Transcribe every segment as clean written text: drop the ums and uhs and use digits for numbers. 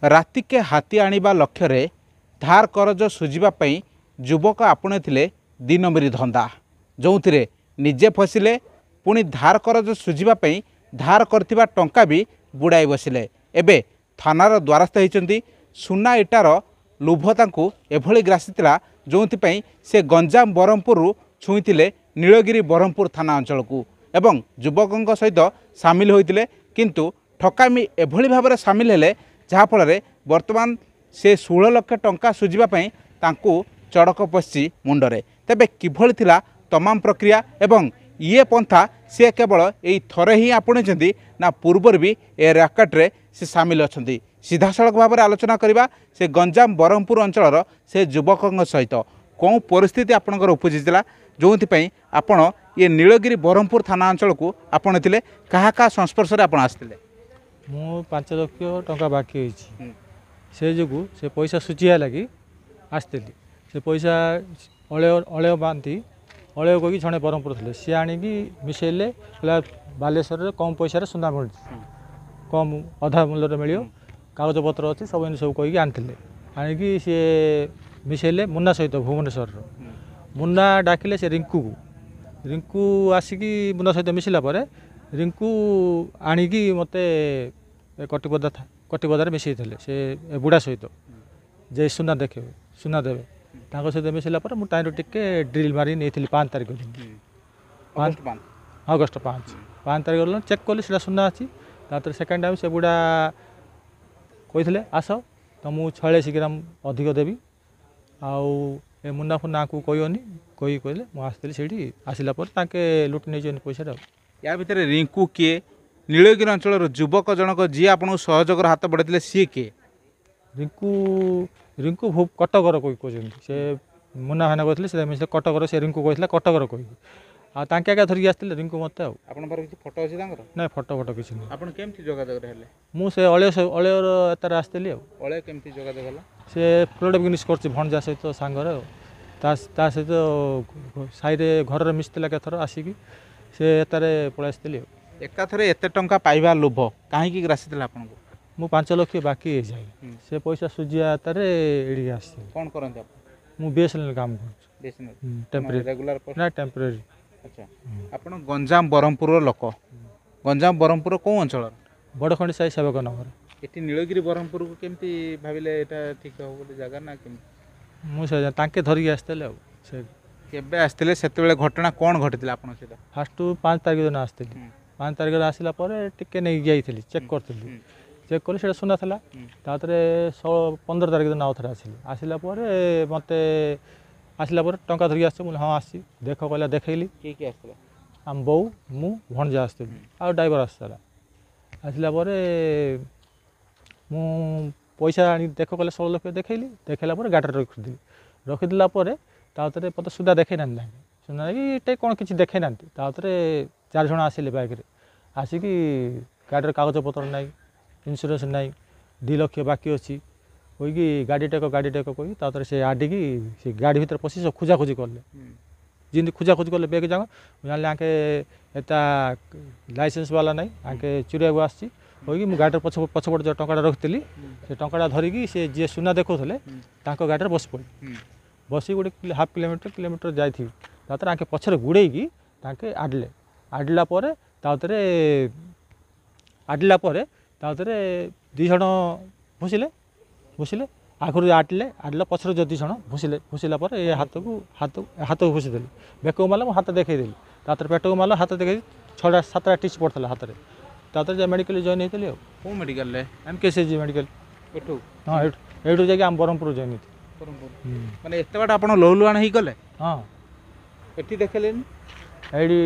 रातिके हाथी आनिबा लक्ष्य धार करज सुझापी युवक आपणे दिनमरी धंदा जो निजे फसिले पुणी धार करज सुझापी धार करथिबा टंका भी बुड़ाई बसिले। एबे थानार द्वारस्थ होती सुना इटार लुभता एभली ग्रासीला जो से गंजाम ब्रह्मपुर छुईले नीलगिरी ब्रह्मपुर थाना अंचल को एवं युवकों सहित सामिल होते किंतु ठकामी एभली भाव सामिल हेले जहाँफल बर्तमान से 16 लाख टंका सुझापी चड़क पशि मुंडरे। तेबे किभली थिला तमाम प्रक्रिया एवं ये पंथा से केवल यही थरे ही आपणे ना पूर्वर भी ए रैकेट्रे से सामिल अच्छा सीधा सड़क भाव में आलोचना करवा से गंजाम ब्रह्मपुर अंचल से युवकों सहित कौन परिस्थिति आपणकर उपजिला जो आपण ये नीलगिरी ब्रह्मपुर थाना अंचल को आपण क्या संस्पर्श आप आसते। मु 5 लाख टंका बाकी से जो से पैसा सुझिया लगी आसती से पैसा अड़े बांधी अड़े कही जड़े ब्रह्मपुर थे सी आणिकी मिसेले बालेश्वर कम पैसा सुना मिल कम अधा मूल्य मिल कागज पत्र अच्छी सब सब कहीकि आनी आणिकी सी मिसेले मुन्ना सहित भुवनेश्वर मुन्ना डाकिले से रिंकू आसिकी मुन्ना सहित मिसिला रिंकू आणिकी मते कटिपदार मिसई से बुढ़ा सहित जे सुना देखे सुना देवे सहित मिसला मुझे टिके ड्रिल मारी नहीं 5 तारीख दिन अगस्ट 5 तारीख चेक कली से सुना अच्छी तापर सेकेंड टाइम से बुढ़ा कही आस तो मुझे 46 ग्राम अधिक देवी आउ ए मुन्ना फुन्ना को कहनी कही कहले मुझे से आसला लुट नहीं पैसा। या भितर रिंकू किए नीलगिरी अंचल युवक जनक जी आपको सहयोग हाथ बढ़ाते सी किए रिंकू कटकर कहते से मुन्ना भाईना कहते कटकर से रिंकू कहला कटकर कही आगे धरिकी आसते रिंकू मत फोटो अच्छी ना फोटो फोटो किसी केमती जोगाजोग मुझे अड़ेर एतार आसती अड़े केमती जोगाजोग है से फ्लोट बिजनेस कर भणजा सहित सांगर सहित साइड घर मिसला केथर आसिकी से एतार पलि आसती एकाथरे एते टंका पाइबा लोभ कहीं ग्रासी आपको मु 5 लाख बाकी जाए से पैसा सुझिया तारे एडी आसी कौन करंत मु बीएसएनएल काम टेम्परेरी रेगुलर ना टेम्परेरी। अच्छा आपण गंजाम ब्रह्मपुर लोक गंजाम ब्रह्मपुर कौ अंचल बड़खंडी साई सेवक नगर ये नीलगिरी ब्रह्मपुर को केमती भाविले एटा ठीक हो बोली जगह ना केमती मुझे तांके धरिकी आसते से केबे आसते से घटना कौन घटी आपण से फास्ट 5 तारीख दिन आसती 5 तारीख आसला टिके नहीं जाइली चेक करी चेक कली से सुना था तापर 15 तारीख दिन आउ थे आसला मत आसला टंका धरिकी आस हाँ आसी देख कहला देखली किए आम बो मु भणजा आसती आ ड्राइवर आसला आसला मु पैसा आनी देख कहला 16 लाख देखली देखला गाड़ी रखीदेला तापर मत सुधा देखे ना सुना कि कौन किसी देखे ना तापर 4 जन आसिले बाइक आसिकी गाड़ी कागज पत्र ना इन्शुरांस ना 2 लाख बाकी अच्छी कहीकि गाड़ी टेक कही तापर से आडिकी से गाड़ी भीतर पशि सब खोजाखोजी कले जमी खोजाखोजी कले बेग जाक जान आके एता लाइसेंस वाला ना आके चुरिया आसी कहीकि गाड़ी पछपट जो टंका रखी से टंका धरिकी से जी सुना देखुले गाड़ी बस पड़ी बसी गोटे हाफ किलोमीटर जाइए तापर आके पछरे गुड़ेकी आडले आडला आडला तापर 2 जन भूसिले आखिर आडला पछरे जो 2 जन भूसिला ये हाथ को भूसीदेली बेक को माला हाथ देखईदेली तापर पेट को माला हाथ देखी 6-7 टिच पड़ता हाथ में तापर मेडिकल जॉइन होती कौ मेडिकल MKCG मेडिकल हाँ ये जाकि आम ब्रह्मपुर जॉइन होती माने एते बाटा आपण लौलुआण ही गले हाँ एठी देखलेन एडी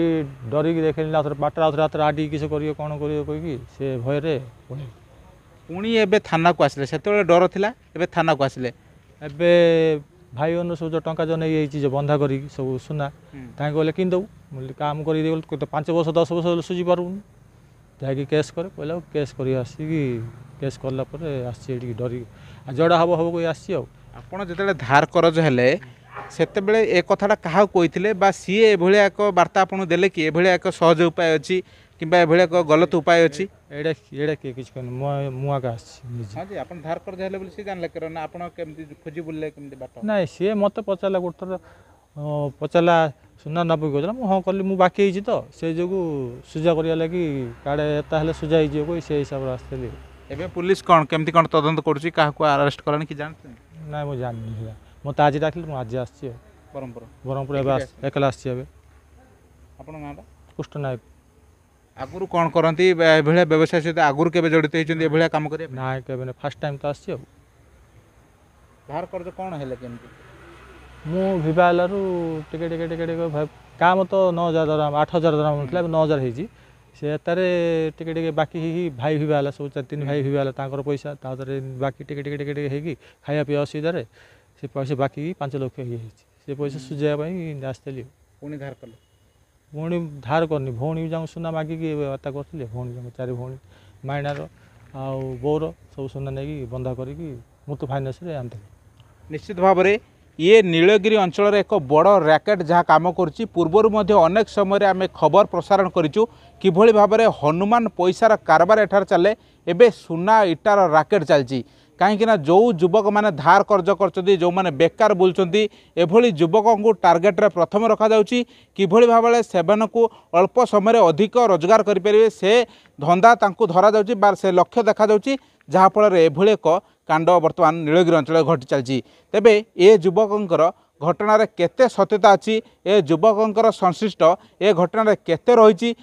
डरिकी देखली बाट रात आडी किस करियो कौन करियो कहीकि से भय पुणी एबे थाना को आसिले सेते डर थिला एबे थाना को आसिले एबे भाई अनु सब जो टंका जो नहीं जो बंधा करी सब सुना कहले कि दऊ काम कर 5 वर्ष 10 वर्ष सुझी पारूनी जाकि केस करे कहला केस कर आसिकी केस कला आसी डरी जड़ा हम हम कोई आसी आपण जिते धार करज हेले सेते ए कथाटा क्या कही सी एभलिया एक वार्ता आपको देले कि एभलिया एक सहज उपाय अच्छी किंबा एभलिया एक गलत उपाय अच्छी एड़ा एड़ा किए किसी कहनी मुआ का आसी हाँ जी आप धार कर्ज हेले बोली सी जानले कर ना आपण केमती खोजी बुलले केमती बाट नाଇଁ ସିଏ ମୋତେ ପଚାରିଲା ଗୋଟେ ଥର ପଚାରିଲା ସୁନା ନେବୁ କହୁଥିଲା ମୁଁ ହଁ କଲି ମୁଁ ବାକି ହେଇଛି ତ ସେଇ ଯୋଗୁଁ ସୁଜା କରିବା ଲାଗି କାଳେ ଏତା ହେଲେ ସୁଜା ହେଇଯିବ କହି ସେଇ ହିସାବରେ ଆସିଥିଲି एबे पुलिस कौन केमती कौन तदंत करुची काहाको अरेस्ट करनी कि जानते ନାଇଁ ମୁଁ ଜାଣିନି ସେଇଟା ମୋତେ ଆଜି ଡାକିଲି ମୁଁ ଆଜି ଆସିଛି ଆଉ ब्रह्मपुर ବ୍ରହ୍ମପୁର ଏବେ ଏକଲା ଆସିଛି ଏବେ आपण नाटा କୃଷ୍ଣ ନାୟକ आगुरु कौन करंती एभलिया व्यवसाय सहित आगुरु केबे जड़ित होइचंदी एभलिया काम करिया ନାଇଁ କେବେ ନାହିଁ ଫାର୍ଷ୍ଟ ଟାଇମ୍ ତ ଆସିଛି ଆଉ धार कर्ज कौन हेले केमती ମୁଁ ଭିବା ହେଲାରୁ ଟିକେ ଟିକେ ଟିକେ ଟିକେ କାମ ତ 9,000 ଦରମା 8,000 ଦରମା ମିଳୁଥିଲା ଏବେ 9,000 ହେଇଛି ସେ ଏତାରେ ଟିକେ ଟିକେ ବାକି ହେଇକି ଭାଇ ଭିବା ହେଲା ସବୁ 3 ଭାଇ ଭିବା ହେଲା ତାଙ୍କର ପଇସା ତାପରେ ବାକି ଟିକେ ଟିକେ ଟିକେ ଟିକେ ହେଇକି ଖାଇବା ପିଇବା ଅସୁବିଧାରେ ସେ ପଇସା ବାକି 5 ଲକ୍ଷ ହେଇଯାଇଛି ସେ ପଇସା ସୁଝାଇବା ପାଇଁ ଆସିଥିଲି पुणी धार कले ଭଉଣୀ ଧାର କରିନି ଭଉଣୀ ଯାଙ୍କୁ ସୁନା ମାଗିକି ବାର୍ତ୍ତା କରିଥିଲେ ଭଉଣୀ ଯାଙ୍କୁ 4 ଭଉଣୀ ମାଇଣାର ଆଉ ବୋଉର ସବୁ ସୁନା ନେଇକି ବନ୍ଧା କରିକି ମୁତୁ ଫାଇନାନ୍ସରେ ଆଣିଥିଲି निश्चित भाव में ये नीलगिरी अंचल एक बड़ रैकेट जहाँ कम करुच्ची पूर्वर अनेक समय आम खबर प्रसारण करूँ किभली भाव में हनुमान पैसार कारबार एठार चले एवं सुना इटार रैकेट चलती कहीं जो युवक मैंने धार कर्ज कर जो मैंने बेकार बुलूँ एभली युवक को टार्गेट रे प्रथम रखा जाउची किभली भाव में सेवन को अल्प समय अधिक रोजगार करें से धंदा तांकु धरा जाउची बा से लक्ष्य देखा जाउची जहाँफल एभली एक कांड बर्तमान नीलगिरी अंचल घटी चलती तेबे ए युवकर घटनार केते सत्यता अच्छी ए युवकर संश्लिष्ट ए घटनार केते रही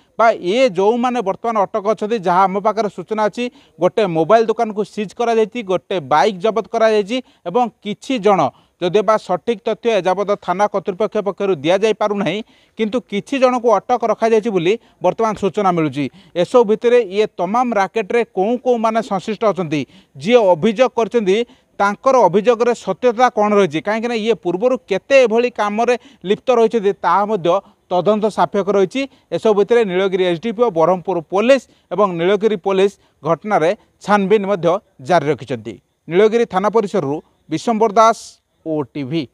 ये जो मैंने बर्तमान अटक अच्छा जहाँ आम पाखे सूचना अच्छी गोटे मोबाइल दुकान को सीज करा गोटे बाइक जबत करा किछि जन जदि बा सठिक तथ्य एजावत थाना कर्तृपक्ष पक्षर दि जा पारना किंतु किछि जन को अटक रखा बोली बर्तमान सूचना मिलूँ एसबू भितर ये तमाम राकेट रे कौ कौ माने संश्लिष्ट अच्छा जी अभियोग करछन्ती तांकर अभियोग रे सत्यता कौन रही कहीं ये पूर्वर केते एभली काम रे लिप्त रही तदंत सापेक्ष रही एसबू भितर नीलगिरी एसडीपीओ ब्रह्मपुर पुलिस और नीलगिरी पुलिस घटना छानबिन जारी रखिंट नीलगिरी थाना परिसर विशंबर दास ओटीवी।